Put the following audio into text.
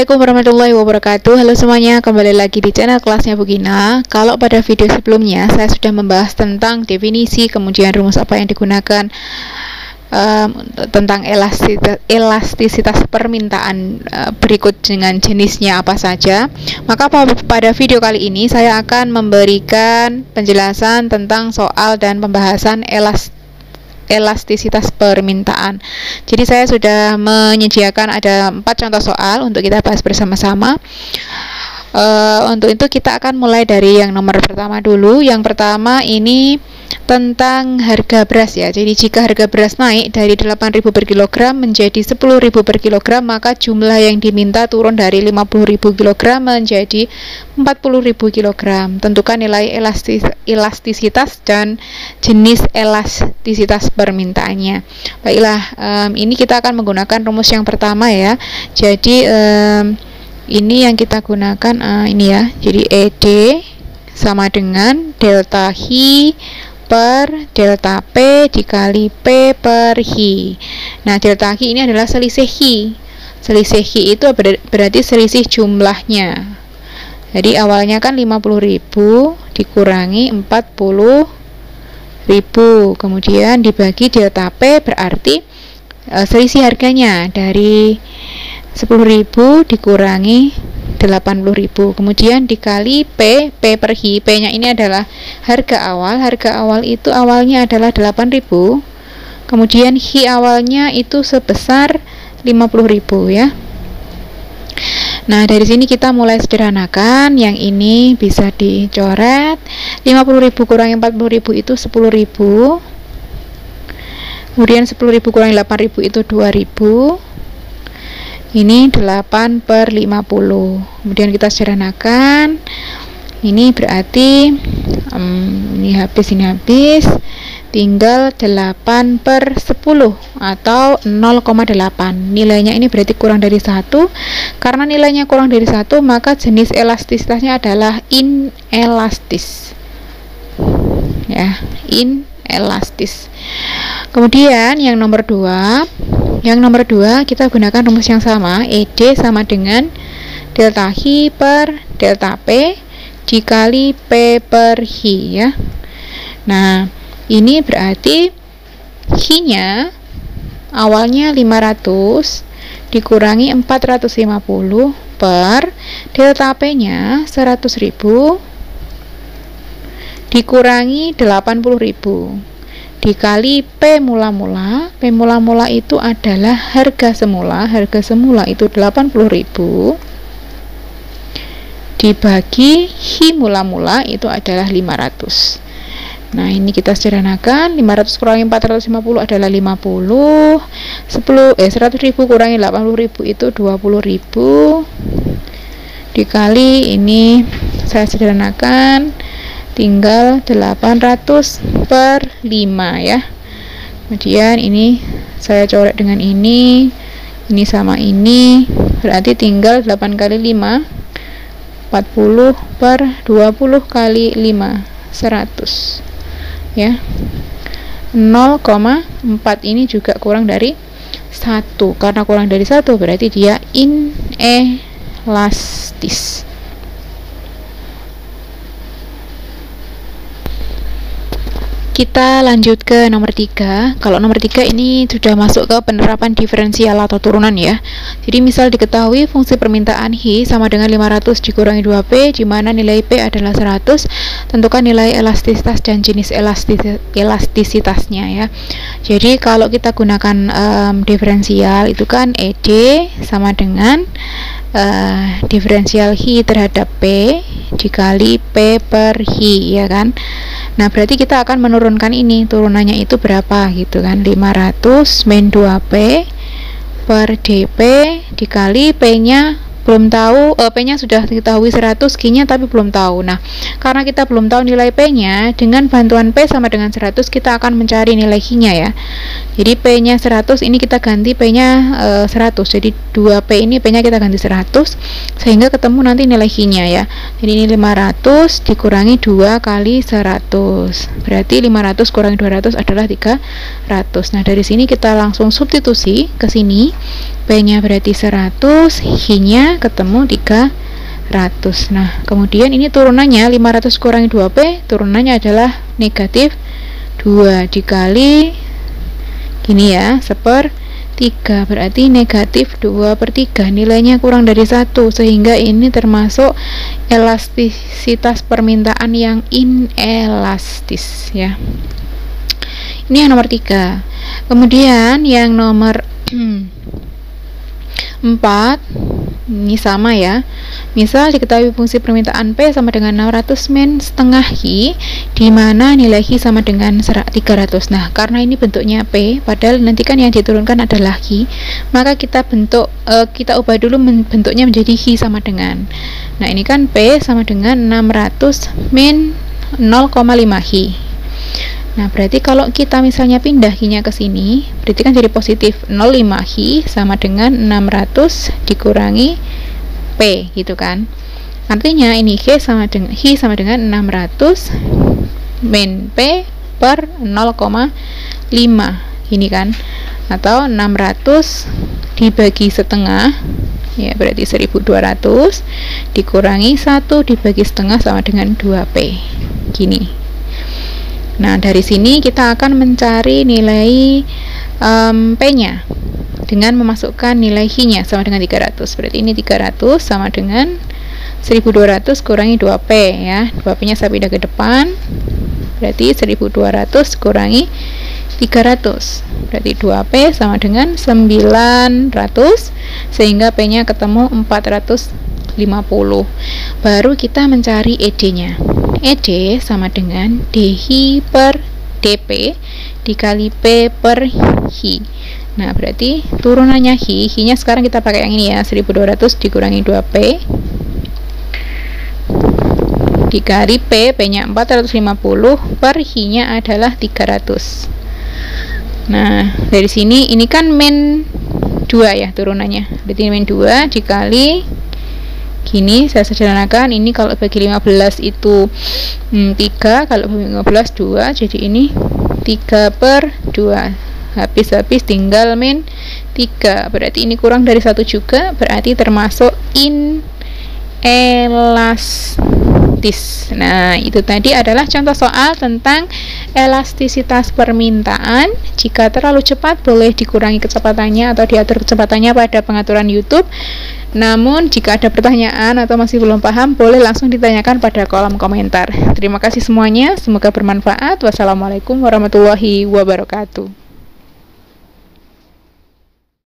Assalamualaikum warahmatullahi wabarakatuh. Halo semuanya, kembali lagi di channel kelasnya Bu Gina. Kalau pada video sebelumnya saya sudah membahas tentang definisi, kemudian rumus apa yang digunakan, tentang elastisitas permintaan berikut dengan jenisnya apa saja. Maka pada video kali ini saya akan memberikan penjelasan tentang soal dan pembahasan elastisitas permintaan. Jadi saya sudah menyediakan ada 4 contoh soal untuk kita bahas bersama-sama. Untuk itu kita akan mulai dari yang nomor pertama dulu. Yang pertama ini tentang harga beras ya. Jadi jika harga beras naik dari 8.000 per kilogram menjadi 10.000 per kilogram, maka jumlah yang diminta turun dari 50.000 kilogram menjadi 40.000 kilogram. Tentukan nilai elastisitas dan jenis elastisitas permintaannya. Baiklah, ini kita akan menggunakan rumus yang pertama ya. Jadi ini yang kita gunakan ini ya. Jadi ED sama dengan delta Hi per delta P dikali P per Hi. Nah, delta Hi ini adalah selisih Hi. Selisih Hi itu berarti selisih jumlahnya. Jadi awalnya kan 50.000 dikurangi 40.000, kemudian dibagi delta P berarti selisih harganya dari 10.000 dikurangi 80.000, kemudian dikali P per Hi. P nya ini adalah harga awal. Harga awal itu awalnya adalah 8.000, kemudian Hi awalnya itu sebesar 50.000 ya. Nah, dari sini kita mulai sederhanakan. Yang ini bisa dicoret. 50.000 kurangi 40.000 itu 10.000, kemudian 10.000 kurangi 8.000 itu 2.000. Ini 8 per 50. Kemudian kita sederhanakan. Ini berarti ini habis. Tinggal 8 per 10 atau 0,8. Nilainya ini berarti kurang dari 1. Karena nilainya kurang dari 1, maka jenis elastisitasnya adalah inelastis. Ya, inelastis. Kemudian yang nomor 2. Yang nomor 2 kita gunakan rumus yang sama. ED sama dengan delta Hi per delta P dikali P per Hi ya. Nah, ini berarti Hi-nya awalnya 500 dikurangi 450 per delta P-nya 100.000 dikurangi 80.000 dikali P mula-mula. P mula-mula itu adalah harga semula. Harga semula itu 80.000 dibagi Hi mula-mula itu adalah 500. Nah, ini kita sederhanakan. 500 kurangi 450 adalah 50. 100.000 kurangi 80.000 itu 20.000 dikali ini saya sederhanakan, tinggal 800 per 5 ya. Kemudian ini saya coret dengan ini sama ini, berarti tinggal 8 kali 5 40 per 20 kali 5 100 ya. 0,4 ini juga kurang dari 1. Karena kurang dari 1 berarti dia inelastis. Kita lanjut ke nomor 3. Kalau nomor 3 ini sudah masuk ke penerapan diferensial atau turunan ya. Jadi misal diketahui fungsi permintaan Hi sama dengan 500 dikurangi 2P, di mana nilai P adalah 100. Tentukan nilai elastisitas dan jenis elastisitasnya ya. Jadi kalau kita gunakan diferensial itu kan ED sama dengan diferensial Hi terhadap P dikali P per Hi ya kan. Nah, berarti kita akan menurunkan ini, turunannya itu berapa gitu kan, 500 min 2P per DP dikali P-nya belum tahu, P-nya sudah diketahui 100, Q-nya tapi belum tahu. Nah, karena kita belum tahu nilai P-nya, dengan bantuan P sama dengan 100 kita akan mencari nilai Q-nya ya. Jadi P-nya 100, ini kita ganti P-nya 100. Jadi 2P ini P-nya kita ganti 100 sehingga ketemu nanti nilai Q-nya ya. Jadi ini 500 dikurangi 2 kali 100. Berarti 500 kurangi 200 adalah 300. Nah, dari sini kita langsung substitusi ke sini. P-nya berarti 100, Q-nya P-nya ketemu 300. Nah, kemudian ini turunannya 500 kurangi 2P, turunannya adalah negatif 2 dikali gini ya, 1/3, berarti negatif 2/3, nilainya kurang dari 1, sehingga ini termasuk elastisitas permintaan yang inelastis ya. Ini yang nomor 3. Kemudian yang nomor 4 ini sama ya. Misal diketahui fungsi permintaan P sama dengan 600 min setengah Hi, di mana nilai Hi sama dengan 300. Nah, karena ini bentuknya P, padahal nanti kan yang diturunkan adalah Hi, maka kita kita ubah dulu bentuknya menjadi Hi sama dengan. Nah, ini kan P sama dengan 600 min 0,5 Hi. Nah, berarti kalau kita misalnya pindah Hi-nya ke sini, berarti kan jadi positif 0,5 Hi sama dengan 600 dikurangi P, gitu kan. Artinya ini Hi sama dengan 600 min P per 0,5 ini kan, atau 600 dibagi setengah ya, berarti 1200 dikurangi 1 dibagi setengah sama dengan 2P gini. Nah, dari sini kita akan mencari nilai P-nya dengan memasukkan nilai Hi-nya sama dengan 300. Berarti ini 300 sama dengan 1200 kurangi 2P ya. 2P-nya saya pindah ke depan. Berarti 1200 kurangi 300. Berarti 2P sama dengan 900, sehingga P-nya ketemu 450. Baru kita mencari ED-nya. ED sama dengan dhi per dp dikali P per Hi. Nah, berarti turunannya Hi-nya sekarang kita pakai yang ini ya, 1200 dikurangi 2P dikali P-nya 450 per Hi-nya adalah 300. Nah, dari sini ini kan min 2 ya turunannya, berarti min 2 dikali gini, saya sederhanakan, ini kalau bagi 15 itu 3, kalau bagi 15 2, jadi ini 3/2, habis tinggal min 3, berarti ini kurang dari 1 juga, berarti termasuk inelastis. Nah, itu tadi adalah contoh soal tentang elastisitas permintaan. Jika terlalu cepat boleh dikurangi kecepatannya atau diatur kecepatannya pada pengaturan YouTube. Namun jika ada pertanyaan atau masih belum paham, boleh langsung ditanyakan pada kolom komentar. Terima kasih semuanya, semoga bermanfaat. Wassalamualaikum warahmatullahi wabarakatuh.